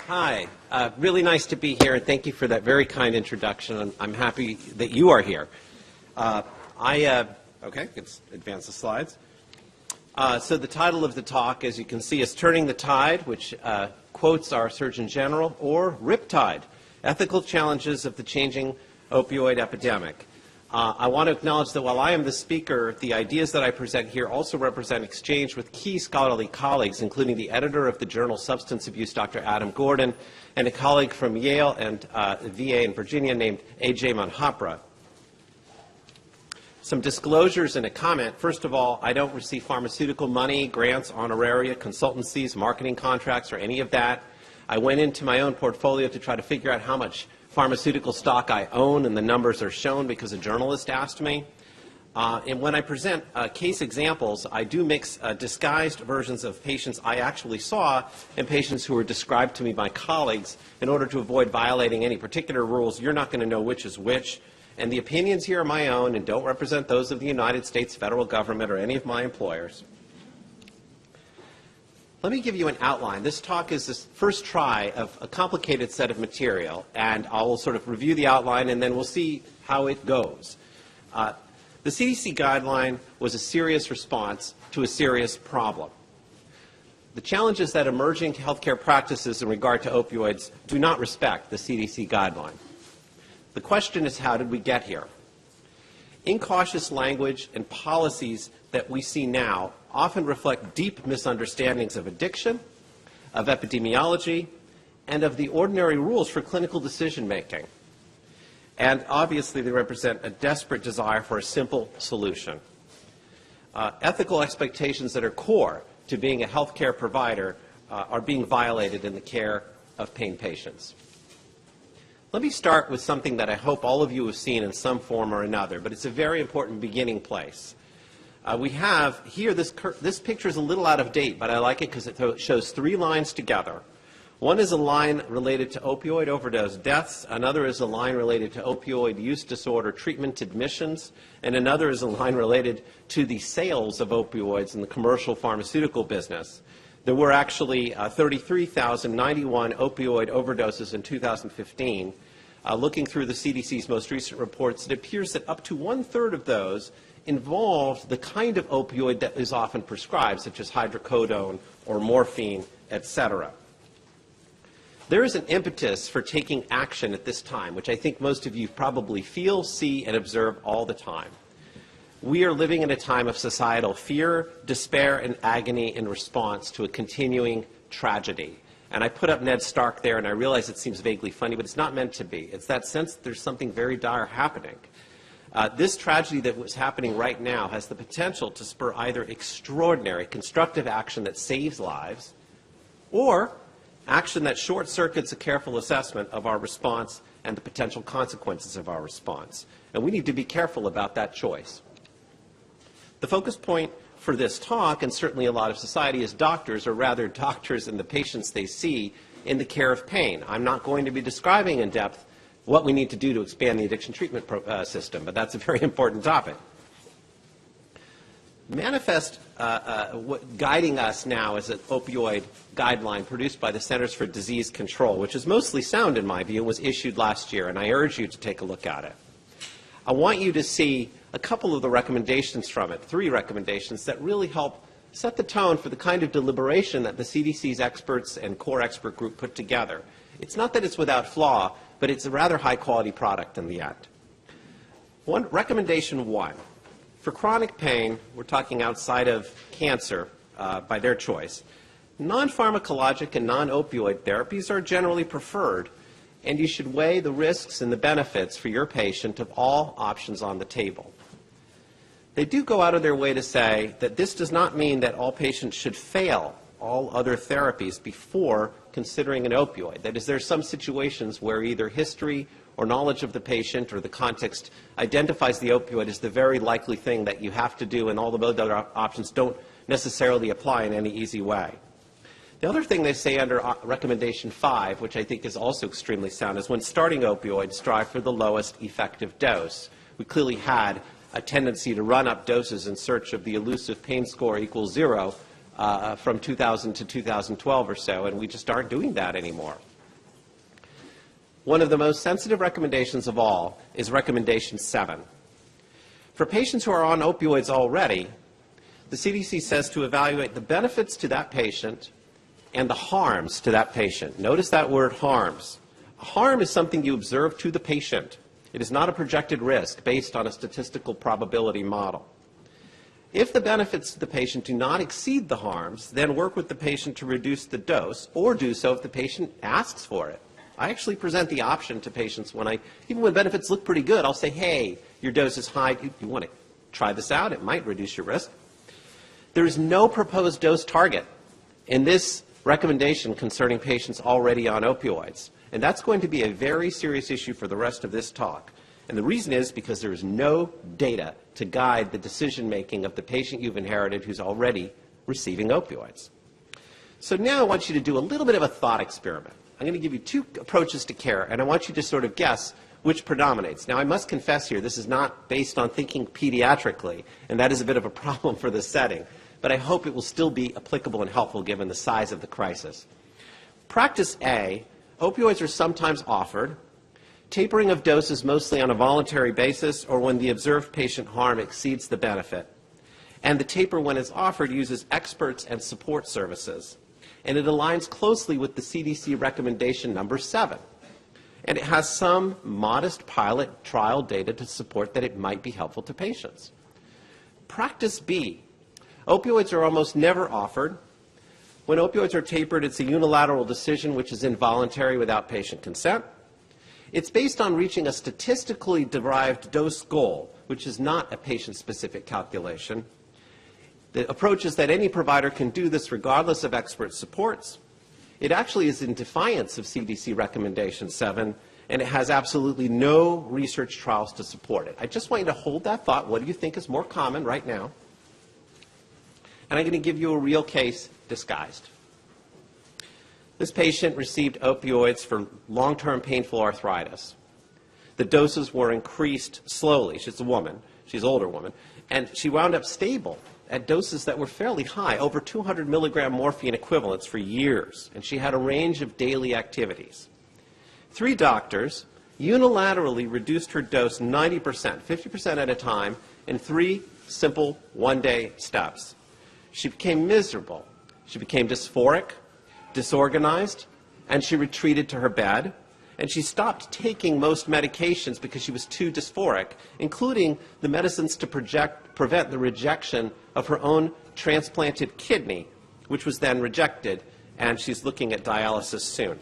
Hi, really nice to be here, and thank you for that very kind introduction. I'm happy that you are here. Okay, let's advance the slides. So the title of the talk, as you can see, is Turning the Tide, which quotes our Surgeon General, or Riptide, Ethical Challenges of the Changing Opioid Epidemic. I want to acknowledge that while I am the speaker, the ideas that I present here also represent exchange with key scholarly colleagues, including the editor of the journal Substance Abuse, Dr. Adam Gordon, and a colleague from Yale and VA in Virginia named A.J. Manhapra. Some disclosures and a comment. First of all, I don't receive pharmaceutical money, grants, honoraria, consultancies, marketing contracts, or any of that. I went into my own portfolio to try to figure out how much pharmaceutical stock I own, and the numbers are shown because a journalist asked me. And when I present case examples, I do mix disguised versions of patients I actually saw and patients who were described to me by colleagues in order to avoid violating any particular rules. You're not going to know which is which. And the opinions here are my own and don't represent those of the United States federal government or any of my employers. Let me give you an outline. This talk is the first try of a complicated set of material, and I will sort of review the outline and then we'll see how it goes. The CDC guideline was a serious response to a serious problem. The challenge is that emerging healthcare practices in regard to opioids do not respect the CDC guideline. The question is, how did we get here? Incautious language and policies that we see now often reflect deep misunderstandings of addiction, of epidemiology, and of the ordinary rules for clinical decision-making. And obviously, they represent a desperate desire for a simple solution. Ethical expectations that are core to being a healthcare provider are being violated in the care of pain patients. Let me start with something that I hope all of you have seen in some form or another, but it's a very important beginning place. We have here, this picture is a little out of date, but I like it because it shows three lines together. One is a line related to opioid overdose deaths, another is a line related to opioid use disorder treatment admissions, and another is a line related to the sales of opioids in the commercial pharmaceutical business. There were actually 33,091 opioid overdoses in 2015. Looking through the CDC's most recent reports, it appears that up to 1/3 of those involved the kind of opioid that is often prescribed, such as hydrocodone or morphine, etc. There is an impetus for taking action at this time, which I think most of you probably feel, see, and observe all the time. We are living in a time of societal fear, despair, and agony in response to a continuing tragedy. And I put up Ned Stark there, and I realize it seems vaguely funny, but it's not meant to be. It's that sense that there's something very dire happening. This tragedy that was happening right now has the potential to spur either extraordinary constructive action that saves lives or action that short-circuits a careful assessment of our response and the potential consequences of our response. And we need to be careful about that choice. The focus point for this talk, and certainly a lot of society, is doctors, or rather doctors and the patients they see in the care of pain. I'm not going to be describing in depth what we need to do to expand the addiction treatment system, but that's a very important topic. Manifest guiding us now is an opioid guideline produced by the Centers for Disease Control, which is mostly sound in my view and was issued last year, and I urge you to take a look at it. I want you to see a couple of the recommendations from it, 3 recommendations that really help set the tone for the kind of deliberation that the CDC's experts and core expert group put together. It's not that it's without flaw, but it's a rather high-quality product in the end. Recommendation 1. For chronic pain, we're talking outside of cancer by their choice, non-pharmacologic and non-opioid therapies are generally preferred, and you should weigh the risks and the benefits for your patient of all options on the table. They do go out of their way to say that this does not mean that all patients should fail all other therapies before considering an opioid. That is, there are some situations where either history or knowledge of the patient or the context identifies the opioid as the very likely thing that you have to do, and all the other options don't necessarily apply in any easy way. The other thing they say under recommendation 5, which I think is also extremely sound, is when starting opioids, strive for the lowest effective dose. We clearly had a tendency to run up doses in search of the elusive pain score equals 0 from 2000 to 2012 or so, and we just aren't doing that anymore. one of the most sensitive recommendations of all is recommendation 7. For patients who are on opioids already, the CDC says to evaluate the benefits to that patient and the harms to that patient. Notice that word harms. A harm is something you observe to the patient. It is not a projected risk based on a statistical probability model. If the benefits to the patient do not exceed the harms, then work with the patient to reduce the dose, or do so if the patient asks for it. I actually present the option to patients even when benefits look pretty good, I'll say, hey, your dose is high, you want to try this out, it might reduce your risk. There is no proposed dose target in this recommendation concerning patients already on opioids, and that's going to be a very serious issue for the rest of this talk. And the reason is because there is no data to guide the decision-making of the patient you've inherited who's already receiving opioids. So now I want you to do a little bit of a thought experiment. I'm going to give you 2 approaches to care, and I want you to sort of guess which predominates. Now, I must confess here, this is not based on thinking pediatrically, and that is a bit of a problem for this setting, but I hope it will still be applicable and helpful given the size of the crisis. Practice A, opioids are sometimes offered, tapering of doses mostly on a voluntary basis or when the observed patient harm exceeds the benefit. And the taper, when it's offered, uses experts and support services. And it aligns closely with the CDC recommendation number 7. And it has some modest pilot trial data to support that it might be helpful to patients. Practice B, opioids are almost never offered. When opioids are tapered, it's a unilateral decision which is involuntary without patient consent. It's based on reaching a statistically derived dose goal, which is not a patient-specific calculation. The approach is that any provider can do this regardless of expert supports. It actually is in defiance of CDC recommendation 7, and it has absolutely no research trials to support it. I just want you to hold that thought. What do you think is more common right now? And I'm going to give you a real case disguised. This patient received opioids for long-term painful arthritis. The doses were increased slowly. She's a woman. She's an older woman. And she wound up stable at doses that were fairly high, over 200 milligram morphine equivalents for years. And she had a range of daily activities. 3 doctors unilaterally reduced her dose 90%, 50% at a time, in 3 simple one-day steps. She became miserable. She became dysphoric, disorganized, and she retreated to her bed. And she stopped taking most medications because she was too dysphoric, including the medicines to prevent the rejection of her own transplanted kidney, which was then rejected, and she's looking at dialysis soon.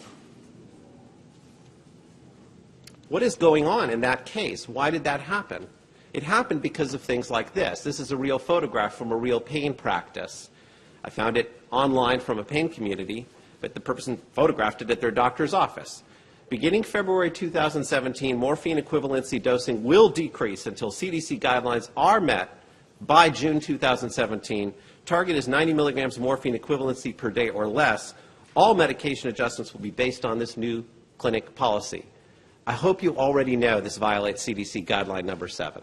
What is going on in that case? Why did that happen? It happened because of things like this. This is a real photograph from a real pain practice. I found it online from a pain community, but the person photographed it at their doctor's office. Beginning February 2017, morphine equivalency dosing will decrease until CDC guidelines are met by June 2017. Target is 90 milligrams morphine equivalency per day or less. All medication adjustments will be based on this new clinic policy. I hope you already know this violates CDC guideline number 7.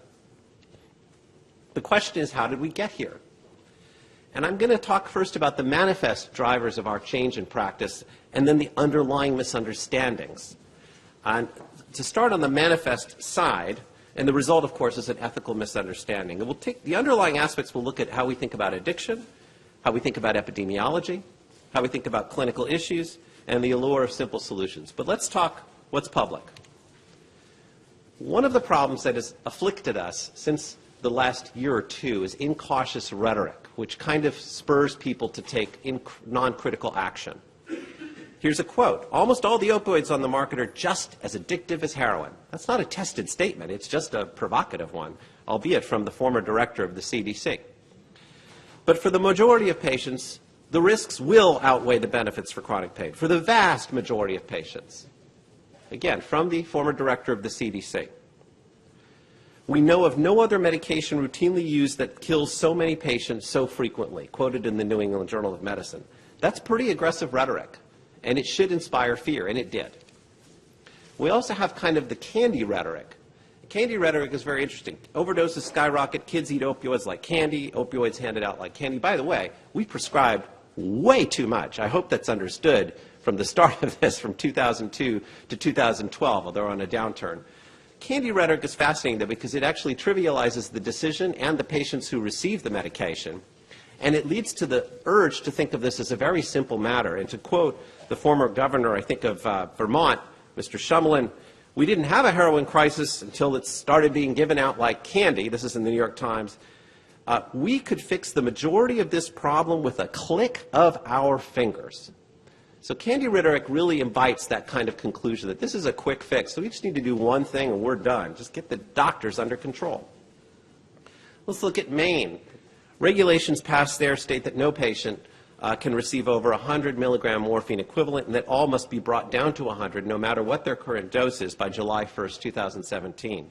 The question is, how did we get here? And I'm going to talk first about the manifest drivers of our change in practice and then the underlying misunderstandings. And to start on the manifest side, and the result, of course, is an ethical misunderstanding. And we'll take the underlying aspects. We'll look at how we think about addiction, how we think about epidemiology, how we think about clinical issues, and the allure of simple solutions. But let's talk what's public. One of the problems that has afflicted us since the last year or 2 is incautious rhetoric, which kind of spurs people to take non-critical action. Here's a quote. Almost all the opioids on the market are just as addictive as heroin. That's not a tested statement. It's just a provocative one, albeit from the former director of the CDC. But for the majority of patients, the risks will outweigh the benefits for chronic pain. For the vast majority of patients. Again, from the former director of the CDC. We know of no other medication routinely used that kills so many patients so frequently, quoted in the New England Journal of Medicine. That's pretty aggressive rhetoric, and it should inspire fear, and it did. We also have kind of the candy rhetoric. Candy rhetoric is very interesting. Overdoses skyrocket, kids eat opioids like candy, opioids handed out like candy. By the way, we prescribed way too much. I hope that's understood from the start of this, from 2002 to 2012, although on a downturn. Candy rhetoric is fascinating, though, because it actually trivializes the decision and the patients who receive the medication. And it leads to the urge to think of this as a very simple matter. And to quote the former governor, I think, of Vermont, Mr. Shumlin, "We didn't have a heroin crisis until it started being given out like candy." This is in the New York Times. "We could fix the majority of this problem with a click of our fingers." So candy rhetoric really invites that kind of conclusion that this is a quick fix. So we just need to do one thing and we're done. Just get the doctors under control. Let's look at Maine. Regulations passed there state that no patient can receive over 100 milligram morphine equivalent, and that all must be brought down to 100 no matter what their current dose is by July 1st, 2017.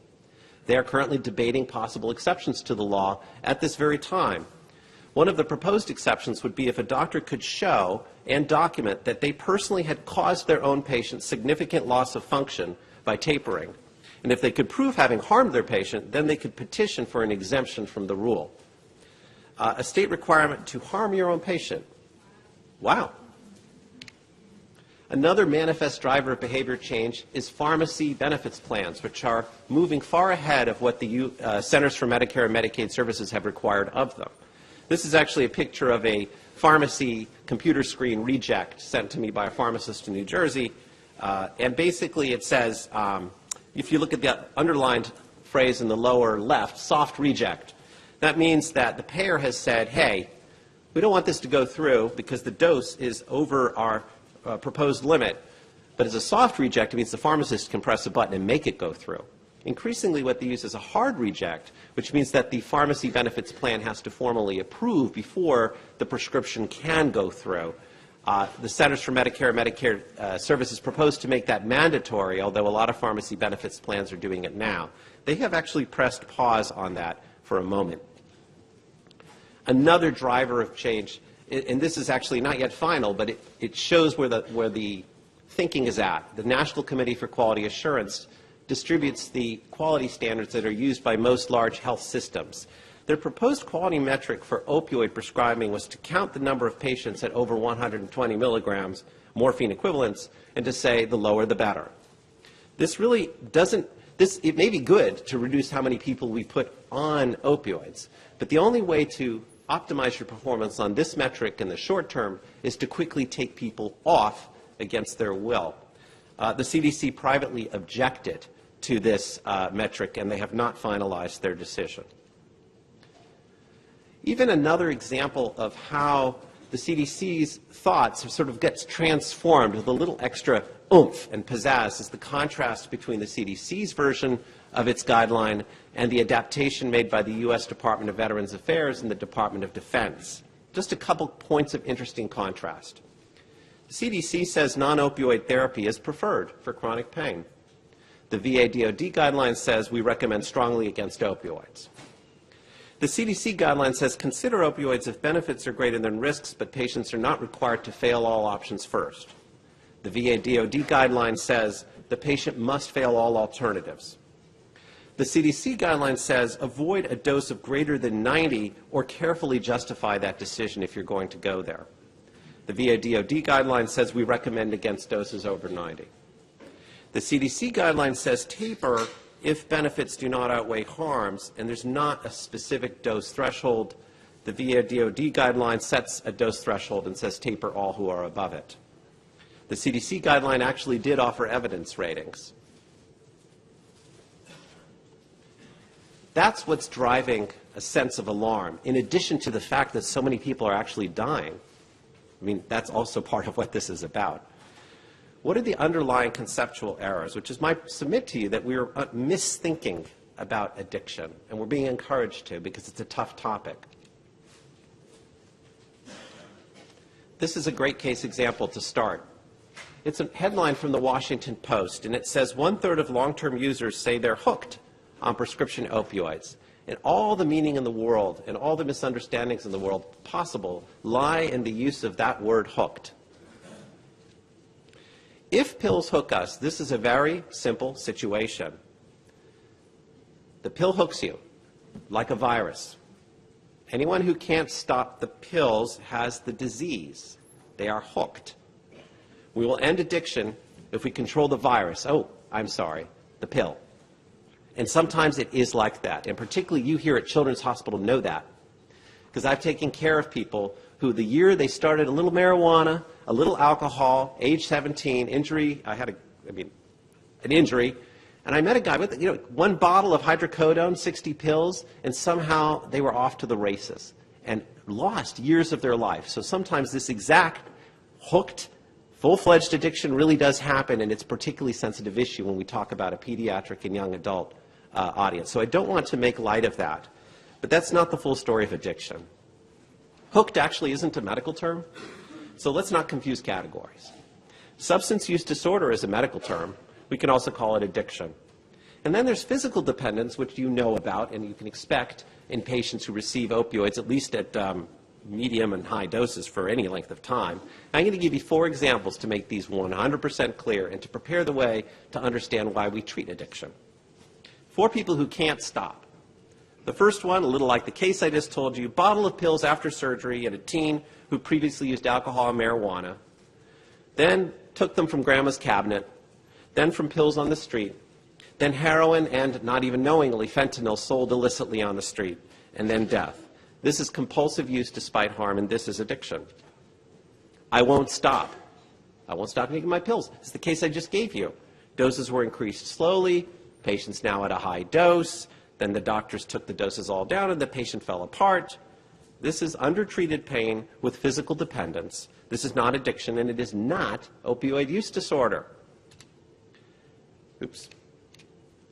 They are currently debating possible exceptions to the law at this very time. One of the proposed exceptions would be if a doctor could show and document that they personally had caused their own patient significant loss of function by tapering. And if they could prove having harmed their patient, then they could petition for an exemption from the rule. A state requirement to harm your own patient. Wow. Another manifest driver of behavior change is pharmacy benefits plans, which are moving far ahead of what the Centers for Medicare and Medicaid Services have required of them. This is actually a picture of a pharmacy computer screen reject sent to me by a pharmacist in New Jersey. And basically it says, if you look at the underlined phrase in the lower left, soft reject, that means that the payer has said, hey, we don't want this to go through because the dose is over our proposed limit. But as a soft reject, it means the pharmacist can press a button and make it go through. Increasingly, what they use is a hard reject, which means that the pharmacy benefits plan has to formally approve before the prescription can go through. The Centers for Medicare and Medicaid Services proposed to make that mandatory, although a lot of pharmacy benefits plans are doing it now. They have actually pressed pause on that for a moment. Another driver of change, and this is actually not yet final, but it shows where the thinking is at. The National Committee for Quality Assurance distributes the quality standards that are used by most large health systems. Their proposed quality metric for opioid prescribing was to count the number of patients at over 120 milligrams morphine equivalents and to say the lower the better. This really doesn't, it may be good to reduce how many people we put on opioids, but the only way to optimize your performance on this metric in the short term is to quickly take people off against their will. The CDC privately objected to this metric, and they have not finalized their decision. Even another example of how the CDC's thoughts sort of gets transformed with a little extra oomph and pizzazz is the contrast between the CDC's version of its guideline and the adaptation made by the U.S. Department of Veterans Affairs and the Department of Defense. Just a couple points of interesting contrast. The CDC says non-opioid therapy is preferred for chronic pain. The VA-DoD guideline says we recommend strongly against opioids. The CDC guideline says consider opioids if benefits are greater than risks, but patients are not required to fail all options first. The VA-DoD guideline says the patient must fail all alternatives. The CDC guideline says avoid a dose of greater than 90 or carefully justify that decision if you're going to go there. The VA-DoD guideline says we recommend against doses over 90. The CDC guideline says taper if benefits do not outweigh harms, and there's not a specific dose threshold. The VA-DoD guideline sets a dose threshold and says taper all who are above it. The CDC guideline actually did offer evidence ratings. That's what's driving a sense of alarm, in addition to the fact that so many people are actually dying. I mean, that's also part of what this is about. What are the underlying conceptual errors? Which is my submit to you that we're misthinking about addiction, and we're being encouraged to because it's a tough topic. This is a great case example to start. It's a headline from the Washington Post, and it says 1/3 of long-term users say they're hooked on prescription opioids. And all the meaning in the world and all the misunderstandings in the world possible lie in the use of that word hooked. If pills hook us, this is a very simple situation. The pill hooks you like a virus, Anyone who can't stop the pills has the disease. They are hooked. We will end addiction if we control the virus. Oh, I'm sorry, the pill. And sometimes it is like that. And particularly you here at Children's Hospital know that. Because I've taken care of people who the year they started a little marijuana, a little alcohol, age 17, injury, an injury, and I met a guy with, one bottle of hydrocodone, 60 pills, and somehow they were off to the races and lost years of their life. So sometimes this exact hooked, full-fledged addiction really does happen, and it's a particularly sensitive issue when we talk about a pediatric and young adult audience. So I don't want to make light of that, but that's not the full story of addiction. Hooked actually isn't a medical term, so let's not confuse categories. Substance use disorder is a medical term. We can also call it addiction. And then there's physical dependence, which you know about and you can expect in patients who receive opioids, at least at medium and high doses for any length of time. I'm going to give you 4 examples to make these 100% clear and to prepare the way to understand why we treat addiction. 4 people who can't stop. The first one, a little like the case I just told you, bottle of pills after surgery in a teen who previously used alcohol and marijuana, then took them from grandma's cabinet, then from pills on the street, then heroin and, not even knowingly, fentanyl sold illicitly on the street, and then death. This is compulsive use despite harm, and this is addiction. I won't stop. I won't stop taking my pills. It's the case I just gave you. Doses were increased slowly, patients now at a high dose, then the doctors took the doses all down and the patient fell apart. This is undertreated pain with physical dependence. This is not addiction, and it is not opioid use disorder. Oops.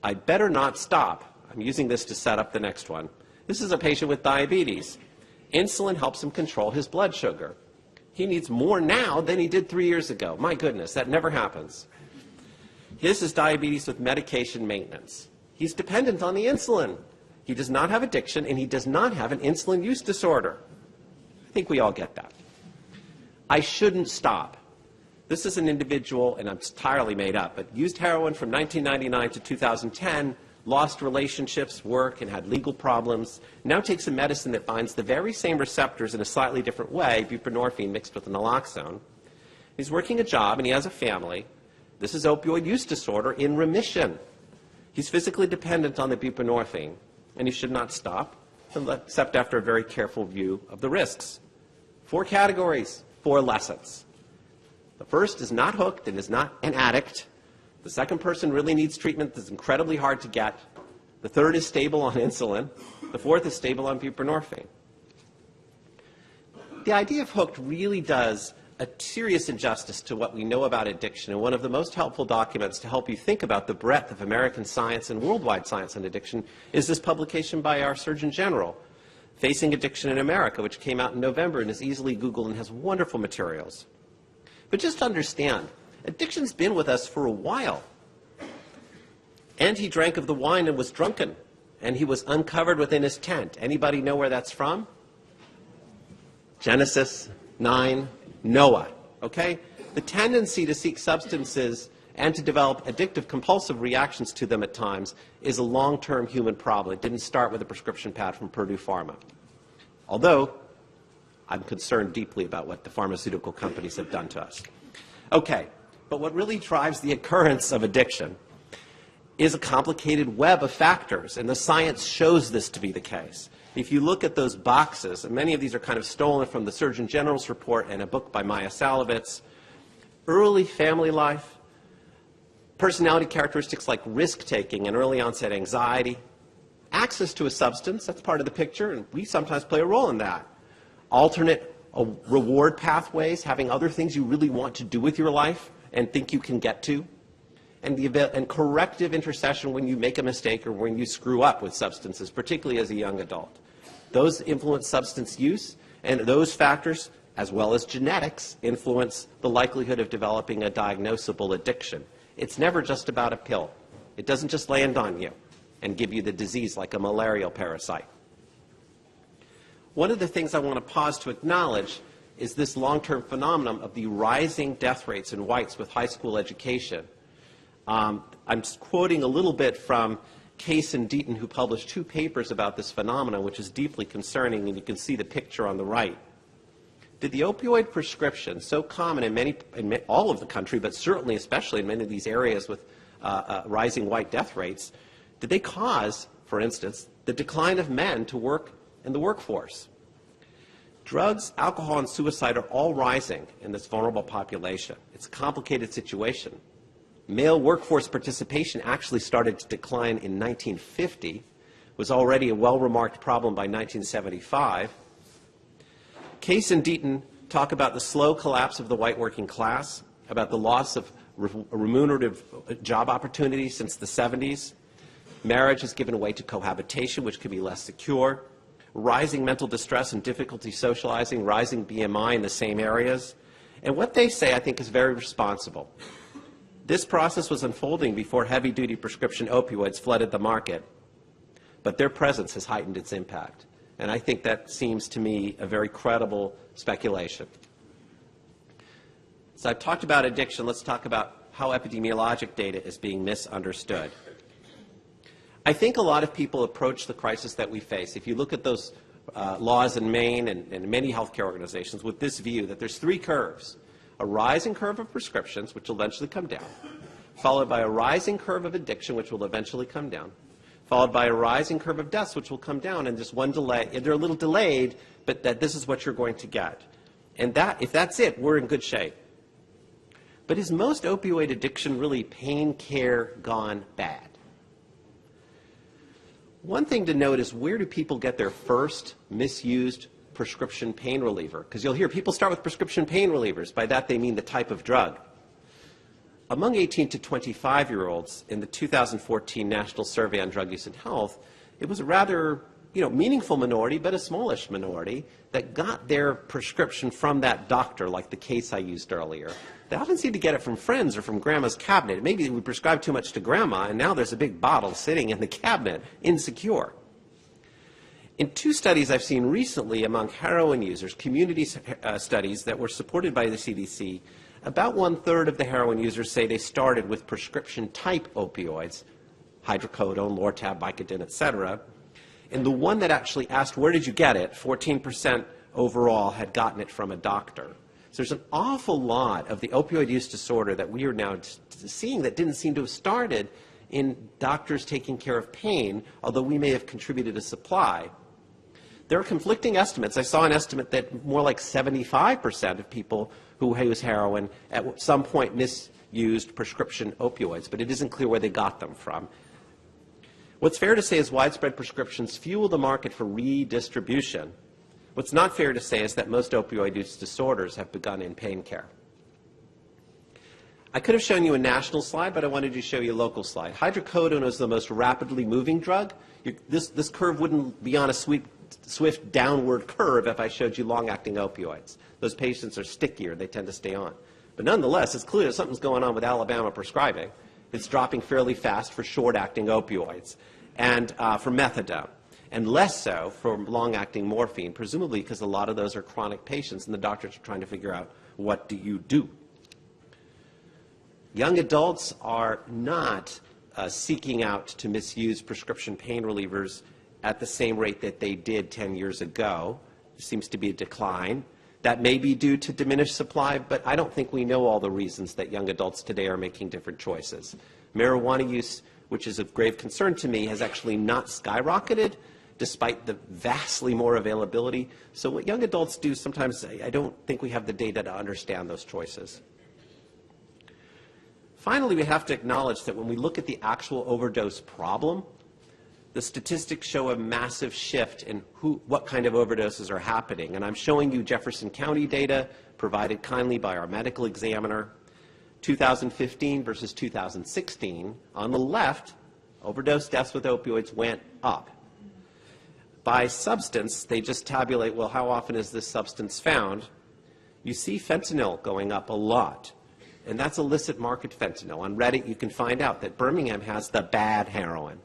I'd better not stop. I'm using this to set up the next one. This is a patient with diabetes. Insulin helps him control his blood sugar. He needs more now than he did 3 years ago. My goodness, that never happens. This is diabetes with medication maintenance. He's dependent on the insulin. He does not have addiction, and he does not have an insulin use disorder. I think we all get that. I shouldn't stop. This is an individual, and I'm entirely made up, but used heroin from 1999 to 2010, lost relationships, work, and had legal problems. Now takes a medicine that binds the very same receptors in a slightly different way, buprenorphine mixed with naloxone. He's working a job, and he has a family. This is opioid use disorder in remission. He's physically dependent on the buprenorphine, and he should not stop, except after a very careful view of the risks. 4 categories, 4 lessons. The first is not hooked and is not an addict. The second person really needs treatment that's incredibly hard to get. The third is stable on insulin. The fourth is stable on buprenorphine. The idea of hooked really does a serious injustice to what we know about addiction, and one of the most helpful documents to help you think about the breadth of American science and worldwide science on addiction is this publication by our Surgeon General, Facing Addiction in America, which came out in November and is easily Googled and has wonderful materials. But just understand, addiction's been with us for a while. And he drank of the wine and was drunken, and he was uncovered within his tent. Anybody know where that's from? Genesis 9. Noah, okay? The tendency to seek substances and to develop addictive compulsive reactions to them at times is a long-term human problem. It didn't start with a prescription pad from Purdue Pharma. Although, I'm concerned deeply about what the pharmaceutical companies have done to us. Okay, but what really drives the occurrence of addiction is a complicated web of factors, and the science shows this to be the case. If you look at those boxes, and many of these are kind of stolen from the Surgeon General's report and a book by Maya Salovitz, early family life, personality characteristics like risk-taking and early onset anxiety, access to a substance, that's part of the picture, and we sometimes play a role in that. Alternate reward pathways, having other things you really want to do with your life and think you can get to, and corrective intercession when you make a mistake or when you screw up with substances, particularly as a young adult. Those influence substance use, and those factors, as well as genetics, influence the likelihood of developing a diagnosable addiction. It's never just about a pill. It doesn't just land on you and give you the disease like a malarial parasite. One of the things I want to pause to acknowledge is this long-term phenomenon of the rising death rates in whites with high school education. I'm quoting a little bit from Case and Deaton, who published 2 papers about this phenomenon, which is deeply concerning, and you can see the picture on the right. Did the opioid prescription, so common in all of the country, but certainly especially in many of these areas with rising white death rates, did they cause, for instance, the decline of men to work in the workforce? Drugs, alcohol, and suicide are all rising in this vulnerable population. It's a complicated situation. Male workforce participation actually started to decline in 1950, was already a well-remarked problem by 1975. Case and Deaton talk about the slow collapse of the white working class, about the loss of remunerative job opportunities since the 70s. Marriage has given way to cohabitation, which can be less secure. Rising mental distress and difficulty socializing, rising BMI in the same areas. And what they say, I think, is very responsible. This process was unfolding before heavy-duty prescription opioids flooded the market, but their presence has heightened its impact. And I think that seems to me a very credible speculation. So I've talked about addiction. Let's talk about how epidemiologic data is being misunderstood. I think a lot of people approach the crisis that we face, if you look at those laws in Maine and many healthcare organizations, with this view that there's 3 curves. A rising curve of prescriptions, which will eventually come down, followed by a rising curve of addiction, which will eventually come down, followed by a rising curve of deaths, which will come down, and just one delay. They're a little delayed, but that this is what you're going to get. And that, if that's it, we're in good shape. But is most opioid addiction really pain care gone bad? One thing to note is, where do people get their first misused prescription pain reliever? Because you'll hear people start with prescription pain relievers. By that they mean the type of drug. Among 18 to 25-year-olds in the 2014 National Survey on Drug Use and Health, it was a rather meaningful minority, but a smallish minority, that got their prescription from that doctor, like the case I used earlier. They often seem to get it from friends or from grandma's cabinet. Maybe we prescribed too much to grandma, and now there's a big bottle sitting in the cabinet, insecure. In 2 studies I've seen recently among heroin users, community studies that were supported by the CDC, about 1/3 of the heroin users say they started with prescription-type opioids, hydrocodone, Lortab, Vicodin, etc. And the one that actually asked, where did you get it, 14% overall had gotten it from a doctor. So there's an awful lot of the opioid use disorder that we are now seeing that didn't seem to have started in doctors taking care of pain, although we may have contributed a supply. There are conflicting estimates. I saw an estimate that more like 75% of people who use heroin at some point misused prescription opioids, but it isn't clear where they got them from. What's fair to say is widespread prescriptions fuel the market for redistribution. What's not fair to say is that most opioid use disorders have begun in pain care. I could have shown you a national slide, but I wanted to show you a local slide. Hydrocodone is the most rapidly moving drug. This curve wouldn't be on a swift downward curve if I showed you long-acting opioids. Those patients are stickier. They tend to stay on. But nonetheless, it's clear that something's going on with Alabama prescribing. It's dropping fairly fast for short-acting opioids and for methadone, and less so for long-acting morphine, presumably because a lot of those are chronic patients and the doctors are trying to figure out, what do you do? Young adults are not seeking out to misuse prescription pain relievers at the same rate that they did 10 years ago. There seems to be a decline. That may be due to diminished supply, but I don't think we know all the reasons that young adults today are making different choices. Marijuana use, which is of grave concern to me, has actually not skyrocketed despite the vastly more availability. So what young adults do sometimes, I don't think we have the data to understand those choices. Finally, we have to acknowledge that when we look at the actual overdose problem, the statistics show a massive shift in what kind of overdoses are happening. And I'm showing you Jefferson County data provided kindly by our medical examiner, 2015 versus 2016. On the left, overdose deaths with opioids went up. By substance, they just tabulate, well, how often is this substance found? You see fentanyl going up a lot. And that's illicit market fentanyl. On Reddit, you can find out that Birmingham has the bad heroin.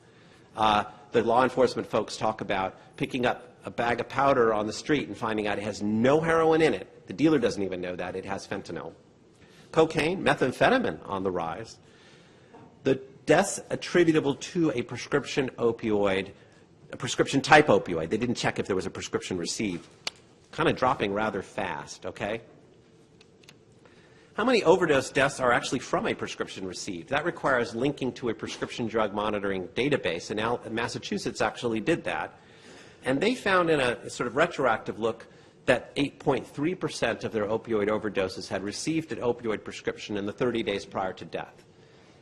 The law enforcement folks talk about picking up a bag of powder on the street and finding out it has no heroin in it. The dealer doesn't even know that. It has fentanyl. Cocaine, methamphetamine on the rise. The deaths attributable to a prescription opioid, a prescription type opioid, they didn't check if there was a prescription received, kind of dropping rather fast, okay? How many overdose deaths are actually from a prescription received? That requires linking to a prescription drug monitoring database, and now Massachusetts actually did that. And they found in a sort of retroactive look that 8.3% of their opioid overdoses had received an opioid prescription in the 30 days prior to death.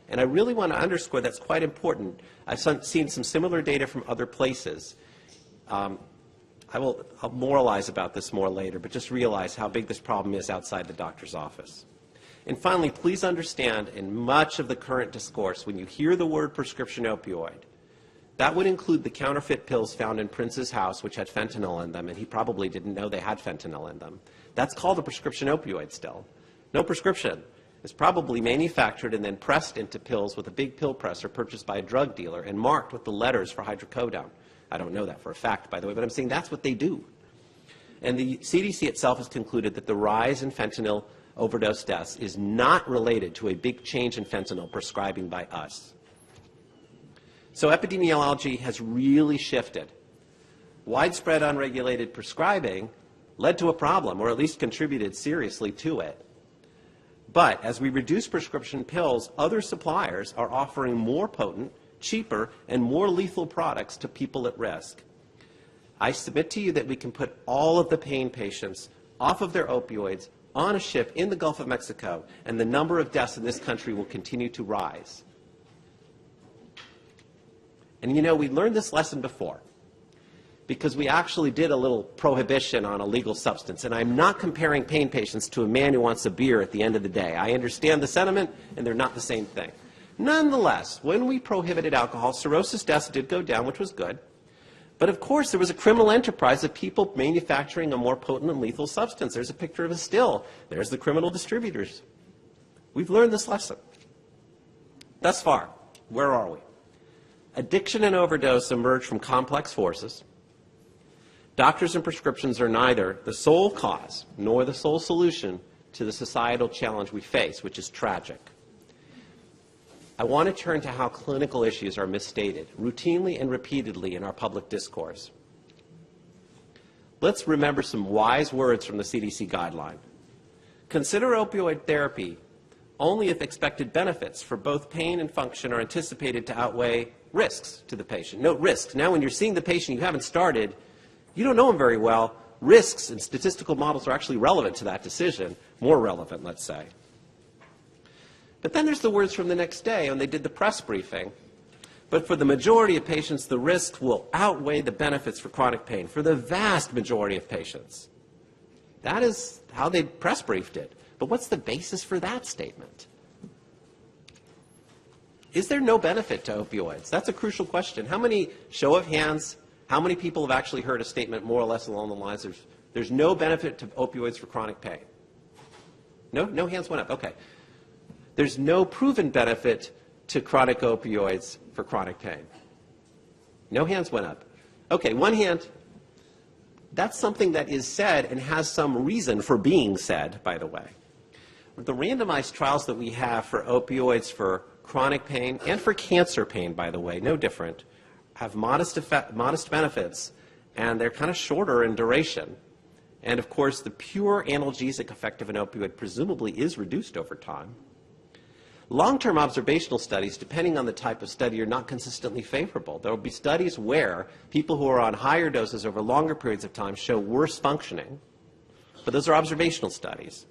And I really want to underscore that's quite important. I've seen some similar data from other places. I'll moralize about this more later, but just realize how big this problem is outside the doctor's office. And finally, please understand, in much of the current discourse, when you hear the word prescription opioid, that would include the counterfeit pills found in Prince's house, which had fentanyl in them, and he probably didn't know they had fentanyl in them. That's called a prescription opioid still. No prescription. It's probably manufactured and then pressed into pills with a big pill presser purchased by a drug dealer and marked with the letters for hydrocodone. I don't know that for a fact, by the way, but I'm saying that's what they do. And the CDC itself has concluded that the rise in fentanyl overdose deaths is not related to a big change in fentanyl prescribing by us. So epidemiology has really shifted. Widespread unregulated prescribing led to a problem, or at least contributed seriously to it. But as we reduce prescription pills, other suppliers are offering more potent, cheaper, and more lethal products to people at risk. I submit to you that we can put all of the pain patients off of their opioids on a ship in the Gulf of Mexico, and the number of deaths in this country will continue to rise. And you know, we learned this lesson before, because we actually did a little prohibition on a legal substance. And I'm not comparing pain patients to a man who wants a beer at the end of the day. I understand the sentiment, and they're not the same thing. Nonetheless, when we prohibited alcohol, cirrhosis deaths did go down, which was good. But of course, there was a criminal enterprise of people manufacturing a more potent and lethal substance. There's a picture of a still. There's the criminal distributors. We've learned this lesson. Thus far, where are we? Addiction and overdose emerge from complex forces. Doctors and prescriptions are neither the sole cause nor the sole solution to the societal challenge we face, which is tragic. I want to turn to how clinical issues are misstated routinely and repeatedly in our public discourse. Let's remember some wise words from the CDC guideline. Consider opioid therapy only if expected benefits for both pain and function are anticipated to outweigh risks to the patient. Note risks. Now when you're seeing the patient you haven't started, you don't know him very well. Risks and statistical models are actually relevant to that decision, more relevant, let's say. But then there's the words from the next day when they did the press briefing. But for the majority of patients, the risks will outweigh the benefits for chronic pain, for the vast majority of patients. That is how they press briefed it. But what's the basis for that statement? Is there no benefit to opioids? That's a crucial question. How many, show of hands, how many people have actually heard a statement more or less along the lines of, there's no benefit to opioids for chronic pain? No? No hands went up. Okay. There's no proven benefit to chronic opioids for chronic pain. No hands went up. Okay, one hand. That's something that is said and has some reason for being said, by the way. The randomized trials that we have for opioids for chronic pain and for cancer pain, by the way, no different, have modest benefits, and they're kind of shorter in duration. And of course, the pure analgesic effect of an opioid presumably is reduced over time. Long-term observational studies, depending on the type of study, are not consistently favorable. There will be studies where people who are on higher doses over longer periods of time show worse functioning, but those are observational studies.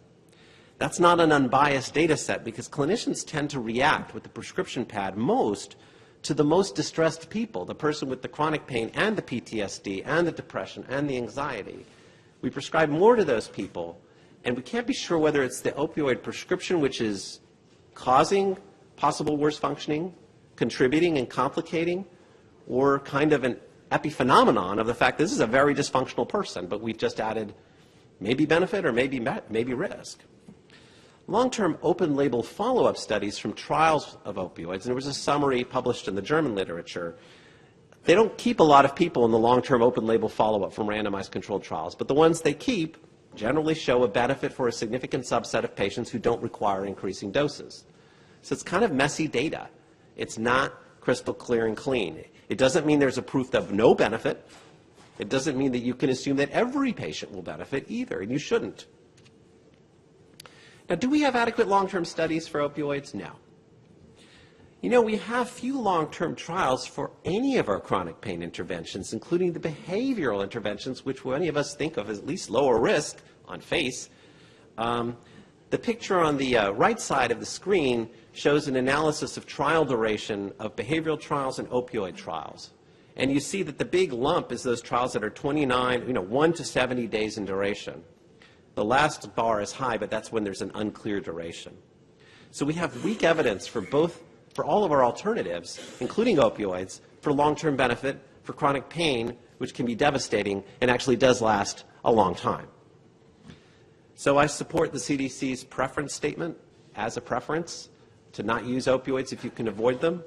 That's not an unbiased data set because clinicians tend to react with the prescription pad most to the most distressed people, the person with the chronic pain and the PTSD and the depression and the anxiety. We prescribe more to those people, and we can't be sure whether it's the opioid prescription which is causing possible worse functioning, contributing and complicating, or kind of an epiphenomenon of the fact this is a very dysfunctional person, but we've just added maybe benefit or maybe risk. Long-term open-label follow-up studies from trials of opioids, and there was a summary published in the German literature. They don't keep a lot of people in the long-term open-label follow-up from randomized controlled trials, but the ones they keep generally show a benefit for a significant subset of patients who don't require increasing doses. So it's kind of messy data. It's not crystal clear and clean. It doesn't mean there's a proof of no benefit. It doesn't mean that you can assume that every patient will benefit either, and you shouldn't. Now, do we have adequate long-term studies for opioids? No. You know, we have few long-term trials for any of our chronic pain interventions, including the behavioral interventions, which many of us think of as at least lower risk on face. The picture on the right side of the screen shows an analysis of trial duration of behavioral trials and opioid trials. And you see that the big lump is those trials that are 1 to 70 days in duration. The last bar is high, but that's when there's an unclear duration. So we have weak evidence for all of our alternatives, including opioids, for long-term benefit, for chronic pain, which can be devastating and actually does last a long time. So I support the CDC's preference statement as a preference to not use opioids if you can avoid them.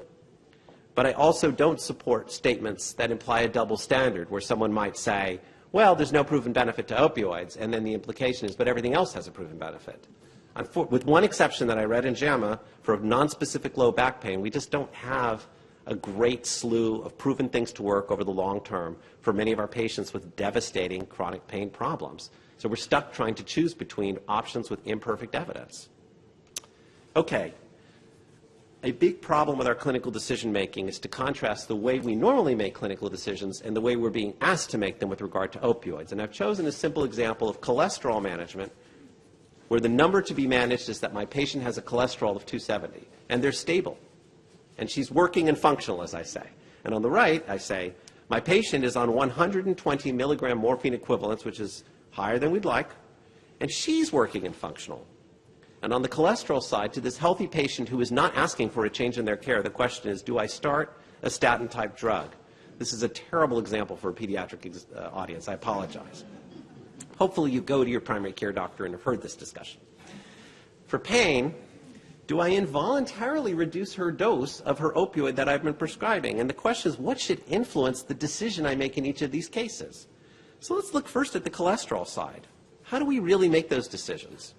But I also don't support statements that imply a double standard, where someone might say, well, there's no proven benefit to opioids, and then the implication is, but everything else has a proven benefit. With one exception that I read in JAMA, for nonspecific low back pain, we just don't have a great slew of proven things to work over the long term for many of our patients with devastating chronic pain problems. So we're stuck trying to choose between options with imperfect evidence. Okay. A big problem with our clinical decision making is to contrast the way we normally make clinical decisions and the way we're being asked to make them with regard to opioids. And I've chosen a simple example of cholesterol management, where the number to be managed is that my patient has a cholesterol of 270, and they're stable. And she's working and functional, as I say. And on the right, I say, my patient is on 120 milligram morphine equivalents, which is higher than we'd like, and she's working and functional. And on the cholesterol side, to this healthy patient who is not asking for a change in their care, the question is, do I start a statin-type drug? This is a terrible example for a pediatric audience. I apologize. Hopefully you go to your primary care doctor and have heard this discussion. For pain, do I involuntarily reduce her dose of her opioid that I've been prescribing? And the question is, what should influence the decision I make in each of these cases? So let's look first at the cholesterol side. How do we really make those decisions?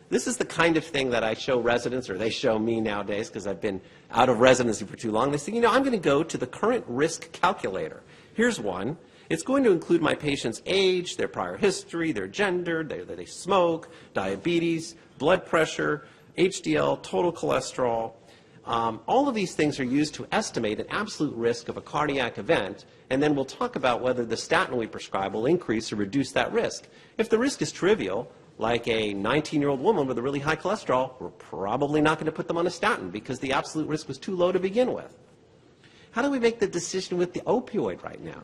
This is the kind of thing that I show residents, or they show me nowadays because I've been out of residency for too long. They say, I'm going to go to the current risk calculator. Here's one. It's going to include my patient's age, their prior history, their gender, they smoke, diabetes, blood pressure, HDL, total cholesterol. All of these things are used to estimate an absolute risk of a cardiac event, and then we'll talk about whether the statin we prescribe will increase or reduce that risk. If the risk is trivial, like a 19-year-old woman with a really high cholesterol, we're probably not going to put them on a statin because the absolute risk was too low to begin with. How do we make the decision with the opioid right now?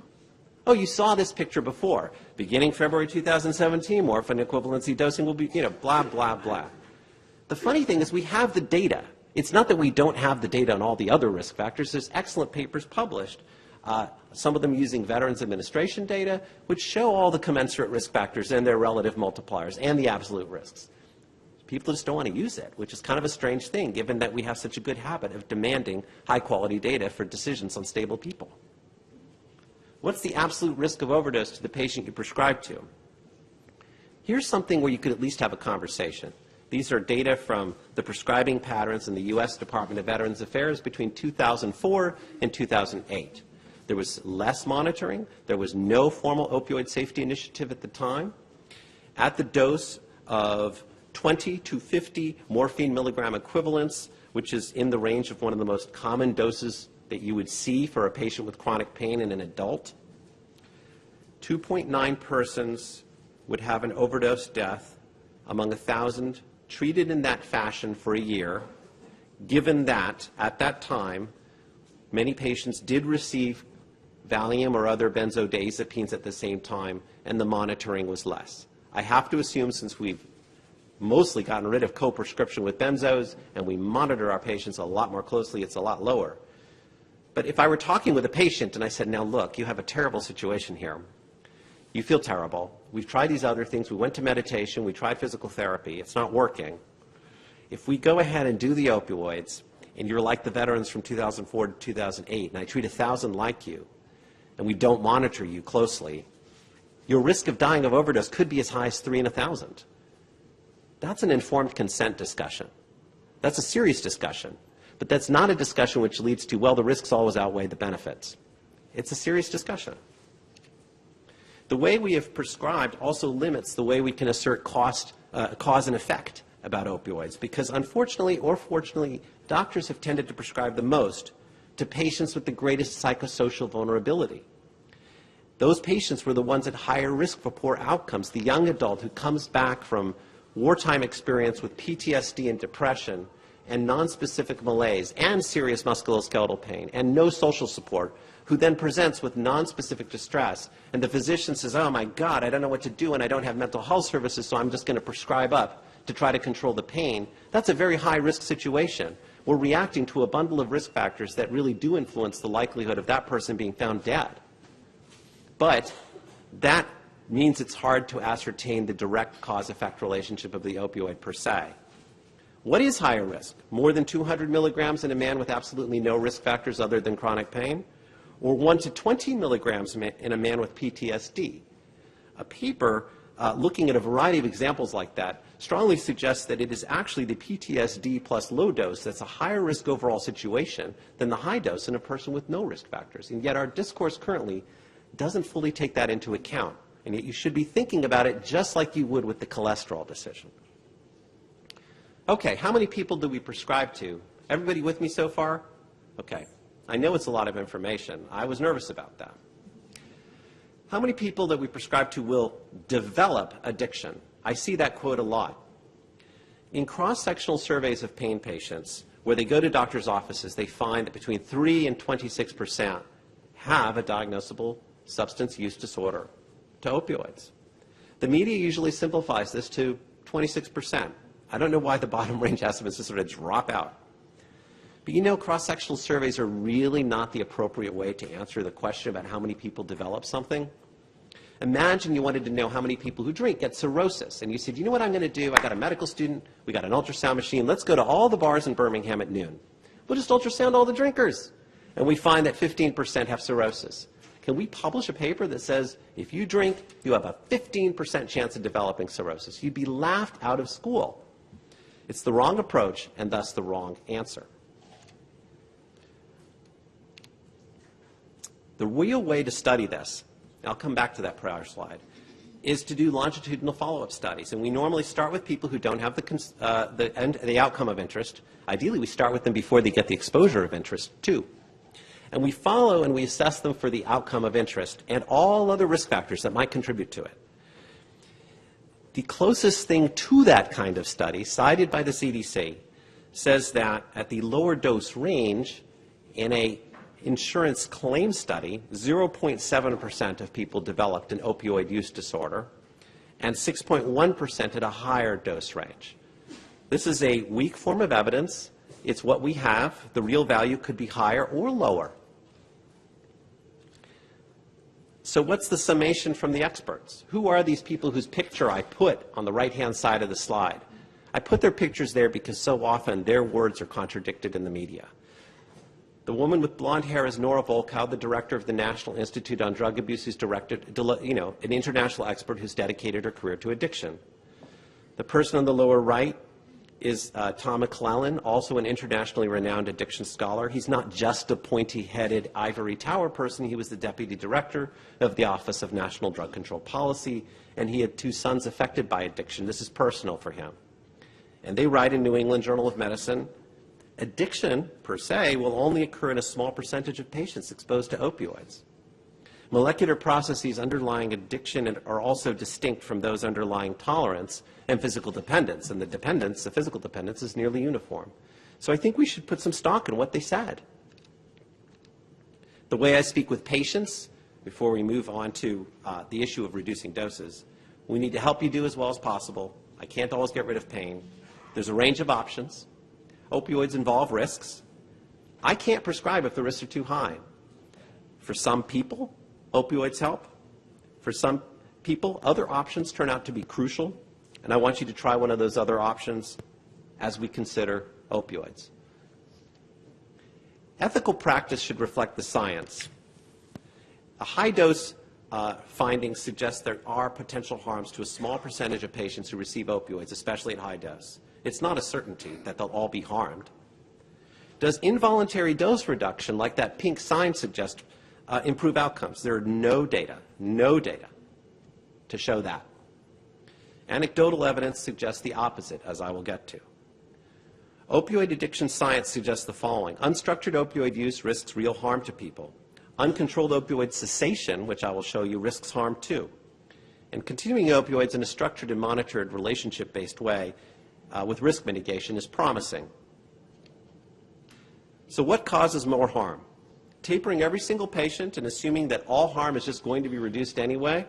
Oh, you saw this picture before. Beginning February 2017, morphine equivalency dosing will be, blah, blah, blah. The funny thing is we have the data. It's not that we don't have the data on all the other risk factors. There's excellent papers published, some of them using Veterans Administration data, which show all the commensurate risk factors and their relative multipliers and the absolute risks. People just don't want to use it, which is kind of a strange thing, given that we have such a good habit of demanding high-quality data for decisions on stable people. What's the absolute risk of overdose to the patient you prescribe to? Here's something where you could at least have a conversation. These are data from the prescribing patterns in the U.S. Department of Veterans Affairs between 2004 and 2008. There was less monitoring. There was no formal opioid safety initiative at the time. At the dose of 20 to 50 morphine milligram equivalents, which is in the range of one of the most common doses that you would see for a patient with chronic pain in an adult, 2.9 persons would have an overdose death among 1,000 treated in that fashion for a year, given that at that time many patients did receive Valium or other benzodiazepines at the same time, and the monitoring was less. I have to assume, since we've mostly gotten rid of co-prescription with benzos and we monitor our patients a lot more closely, it's a lot lower. But if I were talking with a patient and I said, now look, you have a terrible situation here. You feel terrible. We've tried these other things. We went to meditation. We tried physical therapy. It's not working. If we go ahead and do the opioids, and you're like the veterans from 2004 to 2008, and I treat 1,000 like you, and we don't monitor you closely, your risk of dying of overdose could be as high as 3 in 1,000. That's an informed consent discussion. That's a serious discussion. But that's not a discussion which leads to, well, the risks always outweigh the benefits. It's a serious discussion. The way we have prescribed also limits the way we can assert cause and effect about opioids, because unfortunately or fortunately, doctors have tended to prescribe the most to patients with the greatest psychosocial vulnerability. Those patients were the ones at higher risk for poor outcomes. The young adult who comes back from wartime experience with PTSD and depression and nonspecific malaise and serious musculoskeletal pain and no social support, who then presents with nonspecific distress, and the physician says, oh my God, I don't know what to do and I don't have mental health services, so I'm just going to prescribe up to try to control the pain. That's a very high risk situation. We're reacting to a bundle of risk factors that really do influence the likelihood of that person being found dead. But that means it's hard to ascertain the direct cause-effect relationship of the opioid per se. What is higher risk? More than 200 milligrams in a man with absolutely no risk factors other than chronic pain? Or 1 to 20 milligrams in a man with PTSD? A paper looking at a variety of examples like that strongly suggests that it is actually the PTSD plus low dose that's a higher risk overall situation than the high dose in a person with no risk factors. And yet our discourse currently doesn't fully take that into account. And yet you should be thinking about it just like you would with the cholesterol decision. Okay, how many people do we prescribe to? Everybody with me so far? Okay. I know it's a lot of information. I was nervous about that. How many people that we prescribe to will develop addiction? I see that quote a lot. In cross-sectional surveys of pain patients, where they go to doctors' offices, they find that between 3 and 26% have a diagnosable substance use disorder to opioids. The media usually simplifies this to 26%. I don't know why the bottom range estimates just sort of drop out. But you know, cross-sectional surveys are really not the appropriate way to answer the question about how many people develop something. Imagine you wanted to know how many people who drink get cirrhosis, and you said, you know what I'm going to do? I got a medical student, we got an ultrasound machine, let's go to all the bars in Birmingham at noon. We'll just ultrasound all the drinkers. And we find that 15% have cirrhosis. Can we publish a paper that says, if you drink, you have a 15% chance of developing cirrhosis? You'd be laughed out of school. It's the wrong approach, and thus the wrong answer. The real way to study this, and I'll come back to that prior slide, is to do longitudinal follow-up studies. And we normally start with people who don't have the outcome of interest. Ideally, we start with them before they get the exposure of interest, too. And we follow and we assess them for the outcome of interest and all other risk factors that might contribute to it. The closest thing to that kind of study, cited by the CDC, says that at the lower dose range, in a insurance claim study, 0.7% of people developed an opioid use disorder, and 6.1% at a higher dose range. This is a weak form of evidence. It's what we have. The real value could be higher or lower. So what's the summation from the experts? Who are these people whose picture I put on the right-hand side of the slide? I put their pictures there because so often their words are contradicted in the media. The woman with blonde hair is Nora Volkow, the director of the National Institute on Drug Abuse, who's an international expert who's dedicated her career to addiction. The person on the lower right is Tom McClellan, also an internationally renowned addiction scholar. He's not just a pointy-headed ivory tower person. He was the deputy director of the Office of National Drug Control Policy, and he had 2 sons affected by addiction. This is personal for him. And they write in New England Journal of Medicine, addiction, per se, will only occur in a small percentage of patients exposed to opioids. Molecular processes underlying addiction are also distinct from those underlying tolerance and physical dependence, and the physical dependence is nearly uniform. So I think we should put some stock in what they said. The way I speak with patients, before we move on to the issue of reducing doses, we need to help you do as well as possible. I can't always get rid of pain. There's a range of options. Opioids involve risks. I can't prescribe if the risks are too high. For some people, opioids help. For some people, other options turn out to be crucial, and I want you to try one of those other options as we consider opioids. Ethical practice should reflect the science. A high-dose findings suggest there are potential harms to a small percentage of patients who receive opioids, especially at high dose. It's not a certainty that they'll all be harmed. Does involuntary dose reduction, like that pink sign suggests, improve outcomes? There are no data to show that. Anecdotal evidence suggests the opposite, as I will get to. Opioid addiction science suggests the following. Unstructured opioid use risks real harm to people. Uncontrolled opioid cessation, which I will show you, risks harm too. And continuing opioids in a structured and monitored relationship-based way with risk mitigation is promising. So what causes more harm? Tapering every single patient and assuming that all harm is just going to be reduced anyway?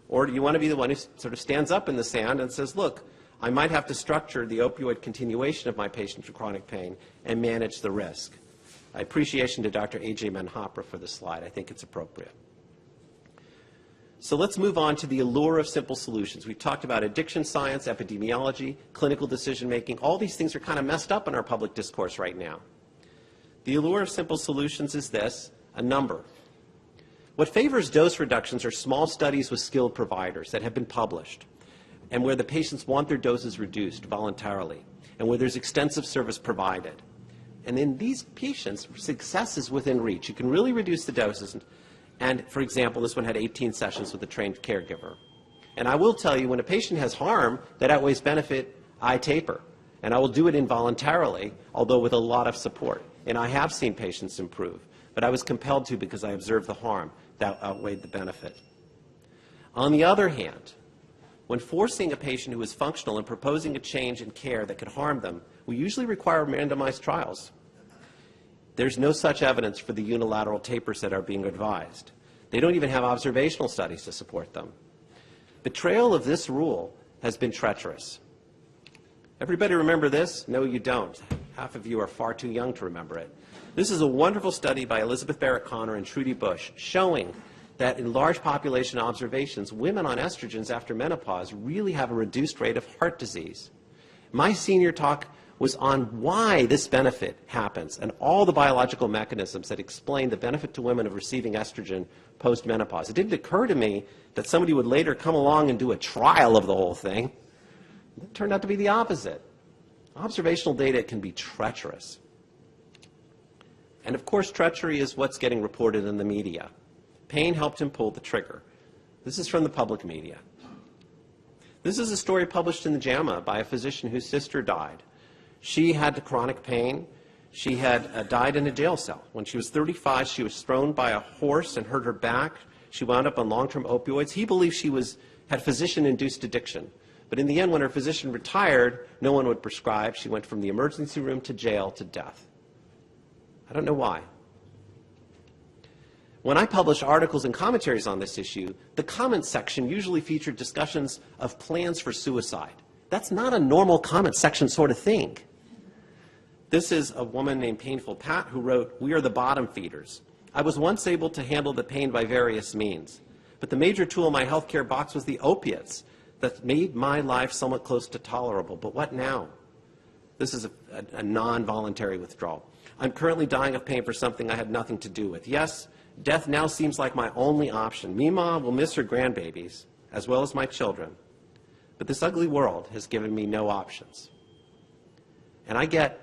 Or do you want to be the one who sort of stands up in the sand and says, look, I might have to structure the opioid continuation of my patients with chronic pain and manage the risk? My appreciation to Dr. A.J. Manhapra for this slide. I think it's appropriate. So let's move on to the allure of simple solutions. We've talked about addiction science, epidemiology, clinical decision-making. All these things are kind of messed up in our public discourse right now. The allure of simple solutions is this, a number. What favors dose reductions are small studies with skilled providers that have been published and where the patients want their doses reduced voluntarily and where there's extensive service provided. And in these patients, success is within reach. You can really reduce the doses. And, for example, this one had 18 sessions with a trained caregiver. And I will tell you, when a patient has harm that outweighs benefit, I taper. And I will do it involuntarily, although with a lot of support. And I have seen patients improve. But I was compelled to because I observed the harm that outweighed the benefit. On the other hand, when forcing a patient who is functional and proposing a change in care that could harm them, we usually require randomized trials. There's no such evidence for the unilateral tapers that are being advised. They don't even have observational studies to support them. Betrayal of this rule has been treacherous. Everybody remember this? No, you don't. Half of you are far too young to remember it. This is a wonderful study by Elizabeth Barrett Connor and Trudy Bush showing that in large population observations, women on estrogens after menopause really have a reduced rate of heart disease. My senior talk was on why this benefit happens and all the biological mechanisms that explain the benefit to women of receiving estrogen post-menopause. It didn't occur to me that somebody would later come along and do a trial of the whole thing. It turned out to be the opposite. Observational data can be treacherous. And of course, treachery is what's getting reported in the media. Pain helped him pull the trigger. This is from the public media. This is a story published in the JAMA by a physician whose sister died. She had chronic pain. She had died in a jail cell. When she was 35, she was thrown by a horse and hurt her back. She wound up on long-term opioids. He believed she had physician-induced addiction. But in the end, when her physician retired, no one would prescribe. She went from the emergency room to jail to death. I don't know why. When I publish articles and commentaries on this issue, the comments section usually featured discussions of plans for suicide. That's not a normal comment section sort of thing. This is a woman named Painful Pat who wrote, "We are the bottom feeders. I was once able to handle the pain by various means, but the major tool in my healthcare box was the opiates that made my life somewhat close to tolerable. But what now?" This is a non-voluntary withdrawal. "I'm currently dying of pain for something I had nothing to do with. Yes, death now seems like my only option. Mima will miss her grandbabies, as well as my children. But this ugly world has given me no options." And I get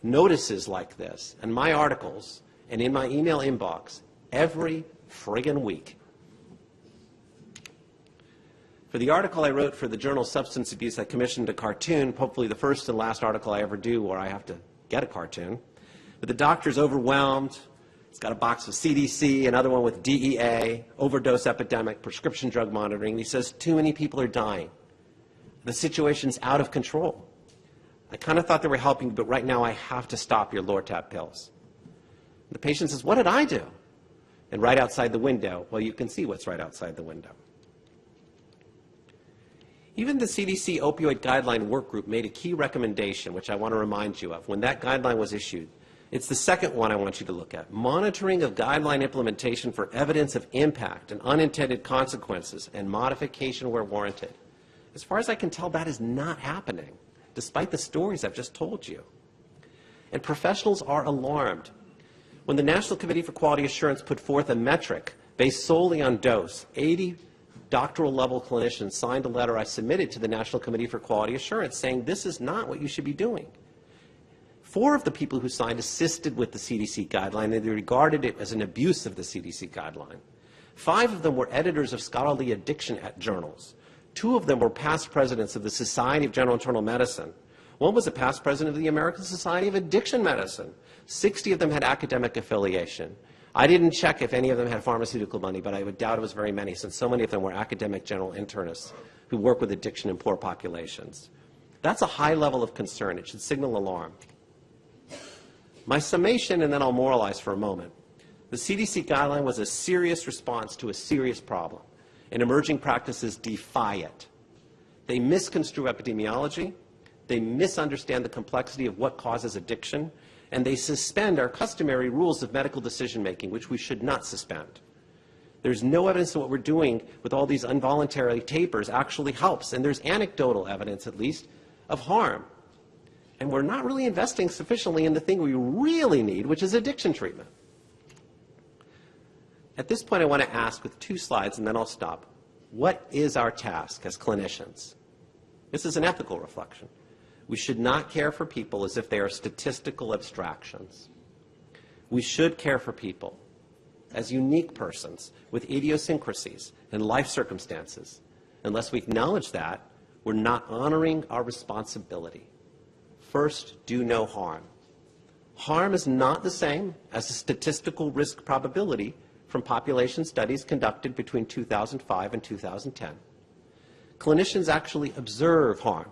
notices like this in my articles and in my email inbox every friggin' week. For the article I wrote for the journal Substance Abuse, I commissioned a cartoon, hopefully the first and last article I ever do where I have to get a cartoon. But the doctor's overwhelmed. It's got a box with CDC, another one with DEA, overdose epidemic, prescription drug monitoring. He says, too many people are dying. The situation's out of control. I kind of thought they were helping, but right now I have to stop your Lortab pills. The patient says, what did I do? And right outside the window, well, you can see what's right outside the window. Even the CDC opioid guideline work group made a key recommendation, which I want to remind you of, when that guideline was issued. It's the second one I want you to look at. Monitoring of guideline implementation for evidence of impact and unintended consequences and modification where warranted. As far as I can tell, that is not happening, despite the stories I've just told you. And professionals are alarmed. When the National Committee for Quality Assurance put forth a metric based solely on dose, 80 doctoral level clinicians signed a letter I submitted to the National Committee for Quality Assurance saying this is not what you should be doing. 4 of the people who signed assisted with the CDC guideline, and they regarded it as an abuse of the CDC guideline. 5 of them were editors of scholarly addiction journals. 2 of them were past presidents of the Society of General Internal Medicine. 1 was a past president of the American Society of Addiction Medicine. 60 of them had academic affiliation. I didn't check if any of them had pharmaceutical money, but I would doubt it was very many, since so many of them were academic general internists who work with addiction in poor populations. That's a high level of concern. It should signal alarm. My summation, and then I'll moralize for a moment. The CDC guideline was a serious response to a serious problem, and emerging practices defy it. They misconstrue epidemiology, they misunderstand the complexity of what causes addiction, and they suspend our customary rules of medical decision-making, which we should not suspend. There's no evidence that what we're doing with all these involuntary tapers actually helps, and there's anecdotal evidence, at least, of harm. And we're not really investing sufficiently in the thing we really need, which is addiction treatment. At this point, I want to ask, with 2 slides, and then I'll stop, what is our task as clinicians? This is an ethical reflection. We should not care for people as if they are statistical abstractions. We should care for people as unique persons with idiosyncrasies and life circumstances. Unless we acknowledge that, we're not honoring our responsibility. First, do no harm. Harm is not the same as a statistical risk probability from population studies conducted between 2005 and 2010. Clinicians actually observe harm,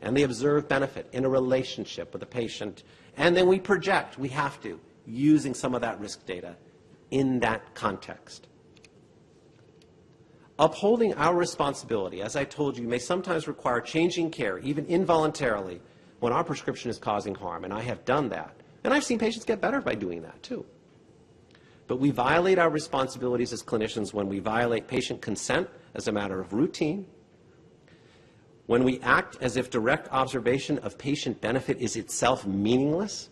and they observe benefit in a relationship with a patient, and then we project, we have to, using some of that risk data in that context. Upholding our responsibility, as I told you, may sometimes require changing care, even involuntarily, when our prescription is causing harm, and I have done that. And I've seen patients get better by doing that, too. But we violate our responsibilities as clinicians when we violate patient consent as a matter of routine, when we act as if direct observation of patient benefit is itself meaningless,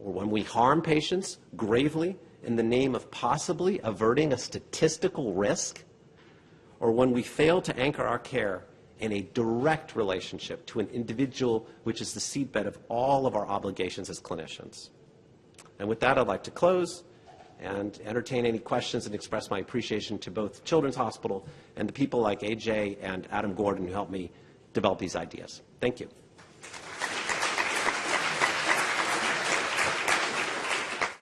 or when we harm patients gravely in the name of possibly averting a statistical risk, or when we fail to anchor our care in a direct relationship to an individual, which is the seedbed of all of our obligations as clinicians. And with that, I'd like to close and entertain any questions and express my appreciation to both Children's Hospital and the people like AJ and Adam Gordon who helped me develop these ideas. Thank you.